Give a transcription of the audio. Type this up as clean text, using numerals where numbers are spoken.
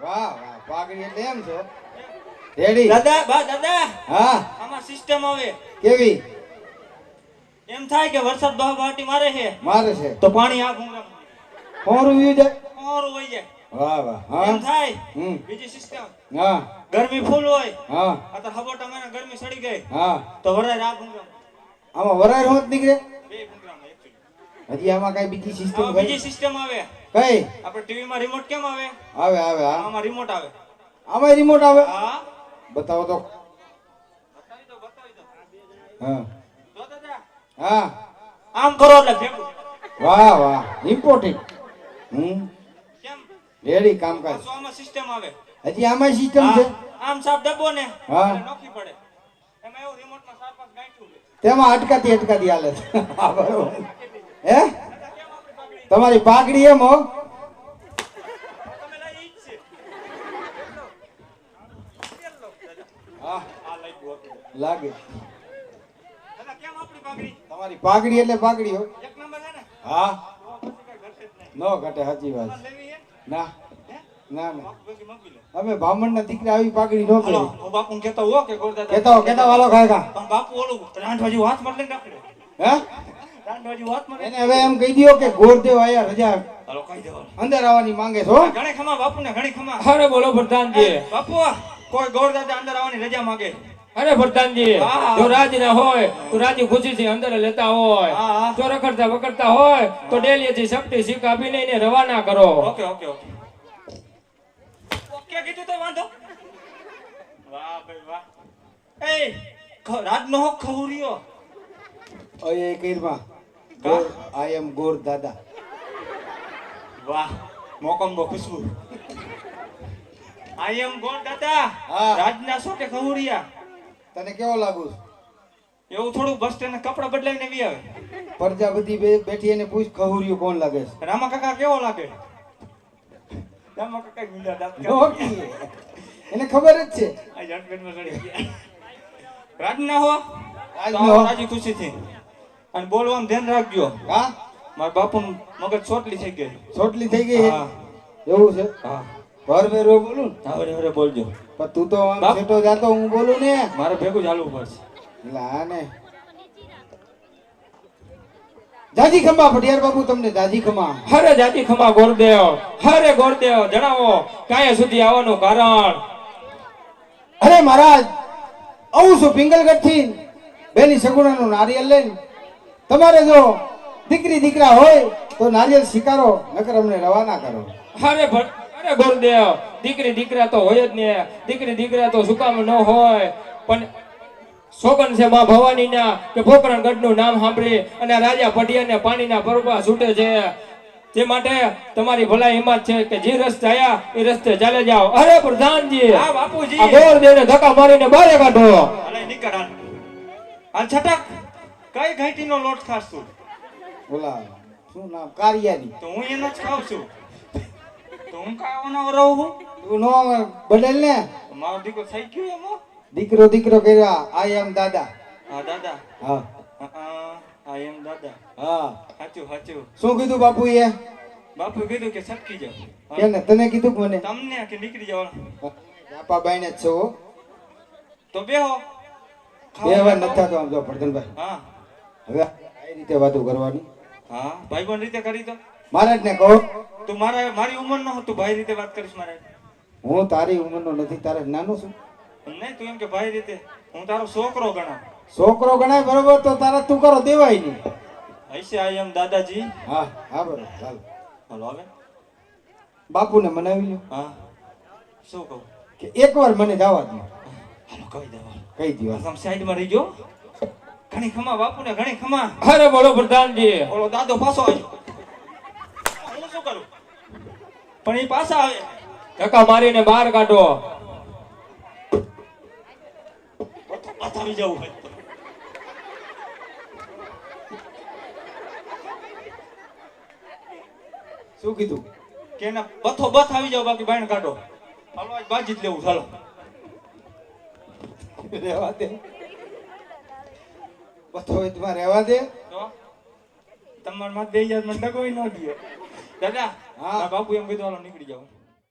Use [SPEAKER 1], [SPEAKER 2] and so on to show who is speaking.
[SPEAKER 1] વાહ વાહ પાઘડી એટલે એમ છો રેડી
[SPEAKER 2] દાદા બા દાદા
[SPEAKER 1] હા
[SPEAKER 2] આમાં સિસ્ટમ આવે
[SPEAKER 1] કેવી
[SPEAKER 2] એમ થાય કે વરસાદ બહાટી મારે છે
[SPEAKER 1] છે
[SPEAKER 2] તો પાણી આ ભૂંગરા
[SPEAKER 1] હોરું વ્યુ જાય
[SPEAKER 2] ઓરું હોય જાય
[SPEAKER 1] વાહ વાહ હા
[SPEAKER 2] એમ થાય
[SPEAKER 1] હમ
[SPEAKER 2] બીજી સિસ્ટમ
[SPEAKER 1] હા
[SPEAKER 2] ગરમી ફૂલ હોય
[SPEAKER 1] હા
[SPEAKER 2] આ તો હબોટા મને ગરમી સડી ગઈ
[SPEAKER 1] હા
[SPEAKER 2] તો વરાય આ ભૂંગરા
[SPEAKER 1] આમાં વરાળ હોત નીકળે
[SPEAKER 2] બે ભૂંગરામાં એકચુઅલી
[SPEAKER 1] હજી આમાં કઈ બીજી સિસ્ટમ
[SPEAKER 2] આમાં બીજી સિસ્ટમ આવે
[SPEAKER 1] કઈ
[SPEAKER 2] આપણે ટીવી માં રિમોટ કેમ આવે
[SPEAKER 1] આવે આવે હા
[SPEAKER 2] આમાં રિમોટ આવે
[SPEAKER 1] આમાં રિમોટ આવે
[SPEAKER 2] હા
[SPEAKER 1] બતાવો તો
[SPEAKER 2] બતાવી દો
[SPEAKER 1] હા
[SPEAKER 2] જો દાદા
[SPEAKER 1] હા
[SPEAKER 2] આમ કરો એટલે ભેગું
[SPEAKER 1] વાહ વાહ ઇમ્પોર્ટન્ટ
[SPEAKER 2] કેમ
[SPEAKER 1] રેડી કામકાજ
[SPEAKER 2] પાછું આમાં સિસ્ટમ આવે
[SPEAKER 1] હજી આમાં સિસ્ટમ છે
[SPEAKER 2] આમ સાપ ડબ્બો ને
[SPEAKER 1] હા
[SPEAKER 2] એટલે નોખી પડે એમાં એવું રિમોટ માં 4-5 ગાંઠું છે
[SPEAKER 1] તેમાં અટકાતી હાલે છે. હા, બરોબર હે
[SPEAKER 2] દાદા કેમ આપણી પાઘડી
[SPEAKER 1] તમારી પાઘડી એમ હો
[SPEAKER 2] તમે લઈ ઈ જ છે તેલ લો દાદા
[SPEAKER 1] હા
[SPEAKER 2] આ લઈ ગયો હતું
[SPEAKER 1] લાગે
[SPEAKER 2] દાદા કેમ આપણી પાઘડી
[SPEAKER 1] તમારી પાઘડી એટલે પાઘડી હો
[SPEAKER 2] એક નંબર છે ને
[SPEAKER 1] હા
[SPEAKER 2] તો પછી કઈ ઘટે જ નહીં
[SPEAKER 1] નો ઘટે સાચી વાત
[SPEAKER 2] તમારે લેવી છે
[SPEAKER 1] ના
[SPEAKER 2] હે
[SPEAKER 1] ના ના
[SPEAKER 2] બાપુ ભેગી મગવી લે
[SPEAKER 1] અમે બામણ ના દીકરા આવી પાઘડી નો
[SPEAKER 2] હાલો
[SPEAKER 1] પહેરી
[SPEAKER 2] હું બાપુ કહેતો હો કે ગોરદાદા
[SPEAKER 1] કેતા વાલો ખાયગા
[SPEAKER 2] પણ બાપુ ઓલું રાંધવાજી હાથ માં લઈને રાખડે
[SPEAKER 1] હે
[SPEAKER 2] રાંધવાજી હાથ માં
[SPEAKER 1] એને હવે એમ કહી દયો કે ગોરદેવ આયા રજા
[SPEAKER 2] હાલો કહી દેવાનું
[SPEAKER 1] અંદર આવવાની માંગે છો
[SPEAKER 2] ઘણી ખમા બાપુ ને ઘણી ખમા
[SPEAKER 3] અરે બોલો પ્રધાનજી
[SPEAKER 2] બાપુ કોઈ ગોરદાદા અંદર આવવાની રજા માંગે
[SPEAKER 3] અરે પ્રધાનજી
[SPEAKER 2] હા.
[SPEAKER 3] જો રાજી ના હોય તો રાજી ખુશી થી અંદર લેતા હોય
[SPEAKER 2] હા.
[SPEAKER 3] જો રખડતા વખડતા હોય તો ડેલી થી સપટી શીખ આપીને એને રવાના કરો.
[SPEAKER 2] ઓકે ઓકે ઓકે ઓકે કીધું તો વાંધો વાહ ભાઈ વાહ એ રાજનો હક ખવરિયો
[SPEAKER 1] ઓય કઈરમાં આઈ એમ ગોર દાદા
[SPEAKER 2] વાહ મોકંબો ખુશ્બુ આઈ એમ ગોર દાદા
[SPEAKER 1] હા.
[SPEAKER 2] રાજના છો કે ખવરિયા
[SPEAKER 1] તને કેવો લાગુ
[SPEAKER 2] એવું થોડું બસ સ્ટેન્ડ કપડા બદલાઈને બી આવે
[SPEAKER 1] પ્રજાપતિ બેઠી એને પૂછ ખહુરિયું કોણ લાગે છે
[SPEAKER 2] રામા કાકા કેવો લાગે રામા કાકા ગુંડા દાંત
[SPEAKER 1] નો
[SPEAKER 2] કાઢી
[SPEAKER 1] કીએ. એને ખબર જ છે
[SPEAKER 2] આ જટપેટમાં ચડી ગયા રાજના હો
[SPEAKER 1] રાજનો
[SPEAKER 2] તો
[SPEAKER 1] હો.
[SPEAKER 2] રાજી ખુશીથી અને બોલવાનું ધ્યાન રાખજો
[SPEAKER 1] હા
[SPEAKER 2] મારા બાપુનું મગજ ચોટલી થઈ ગઈ
[SPEAKER 1] ચોટલી થઈ ગઈ
[SPEAKER 2] હા
[SPEAKER 1] એવું છે
[SPEAKER 2] હા
[SPEAKER 1] ભર મેરો બોલું ને
[SPEAKER 2] હવે હવે બોલજો
[SPEAKER 1] પણ તું તો આમ
[SPEAKER 2] બાપ.
[SPEAKER 1] છેટો જાતો હું બોલું ને
[SPEAKER 2] મારે ભેગું ચાલવું પડશે
[SPEAKER 1] એટલે હા ને જાજી ખંભા પટિયાર બાબુ તમને જાજી ખંભા
[SPEAKER 3] હરે જાતિ ખમા ગોરદેવ હરે ગોરદેવ જણાવો કાયા સુધી આવવાનું કારણ.
[SPEAKER 1] અરે મહારાજ આવું છું પિંગલગઢ થી બેની સગુણાનું નારિયેલ લઈને તમારે જો દીકરી દીકરા હોય તો નારિયેલ સ્વીકારો નકર અમને રવાના કરો
[SPEAKER 3] અરે ગોરદેવ દીકરી દીકરા તો હોય જ ને દીકરી દીકરા તો સુકામ ન હોય પણ સોગન છે માં ભવાની ના કે પોકરણગઢ નું નામ સાંભળી અને રાજા પટિયાને પાણીના પરબા છૂટે છે તે માટે તમારી ભલાઈ હિંમત છે કે જે રસ્તે આયા એ રસ્તે ચાલે જાઓ. અરે પ્રધાનજી
[SPEAKER 2] હા બાપુજી
[SPEAKER 3] આ ગોરદેવને ધક્કા મારીને બારે કાઢો.
[SPEAKER 2] અલે નીકળ હાલ છટક કઈ ઘાટીનો લોટ ખાસ તું
[SPEAKER 1] બોલા શું નામ કારિયાની
[SPEAKER 2] તો હું એનો જ ખાઉં છું તો હું કાવાનો રહું છું
[SPEAKER 1] તું નો બદલ ને
[SPEAKER 2] મારો દીકરો થઈ ગયો એમ હો?
[SPEAKER 1] દીકરો દીકરો કર્યા આઈ એમ દાદા
[SPEAKER 2] હા દાદા
[SPEAKER 1] હા
[SPEAKER 2] હા એમ દાદા
[SPEAKER 1] હા
[SPEAKER 2] સાચું સાચું
[SPEAKER 1] શું કીધું બાપુ એ
[SPEAKER 2] બાપુ કીધું કે છટકી જાઓ
[SPEAKER 1] કેને તને કીધું કે મને
[SPEAKER 2] તમને કે નીકળી જાવ
[SPEAKER 1] બાપા બાઈને જ છો હો.
[SPEAKER 2] તો બેહો
[SPEAKER 1] બે વાર નથી થતો આમ જો પ્રધાનભાઈ
[SPEAKER 2] હા
[SPEAKER 1] હવે આ રીતે વાતો કરવાની
[SPEAKER 2] હા ભાઈબંધ રીતે કરી દો
[SPEAKER 1] મહારાજ ને કહો
[SPEAKER 2] તું મારી ઉંમર નો હતું ભાઈ રીતે વાત કરીશ મારે
[SPEAKER 1] હું તારી ઉંમરનો નથી તારે નાનો છું
[SPEAKER 2] નહીં તું એમ કે ભાઈ રીતે હું તારો છોકરો ગણા
[SPEAKER 1] છોકરો ગણાય બરોબર તો તારા તું કરો દેવાય નહીં
[SPEAKER 2] હૈસે આઈ એમ દાદાજી
[SPEAKER 1] હા હા બરોબર ચાલો
[SPEAKER 2] હાલો હવે
[SPEAKER 1] બાપુને મનાવી લ્યો
[SPEAKER 2] હા શું કહું
[SPEAKER 1] કે એકવાર મને જવા દો
[SPEAKER 2] હાલો કહી દેવા
[SPEAKER 1] કઈ દિવસ
[SPEAKER 2] આમ સાઈડમાં રહી ગયો ઘણી ખમા બાપુને ઘણી ખમા
[SPEAKER 3] અરે બોલો પ્રધાનજી
[SPEAKER 2] ઓલો દાદો પાછો આવ્યો હું શું કરું પણ એ પાછા આવે
[SPEAKER 3] ધક્કા મારીને બહાર કાઢો.
[SPEAKER 2] પાછા આવી જવું હોય
[SPEAKER 1] શું કીધું
[SPEAKER 2] કે એના બથો બથ આવી જાવ બાકી બાયણ કાઢો હાલો આજ બાજી જ લેવું ચાલો
[SPEAKER 1] રહેવા દે બતો તમારે રહેવા દે
[SPEAKER 2] તો તમાર માં 2000 મને ડગોઈ ન ગયો દાદા
[SPEAKER 1] હા.
[SPEAKER 2] બાપુ એમ કીધું હાલો નીકળી જાવ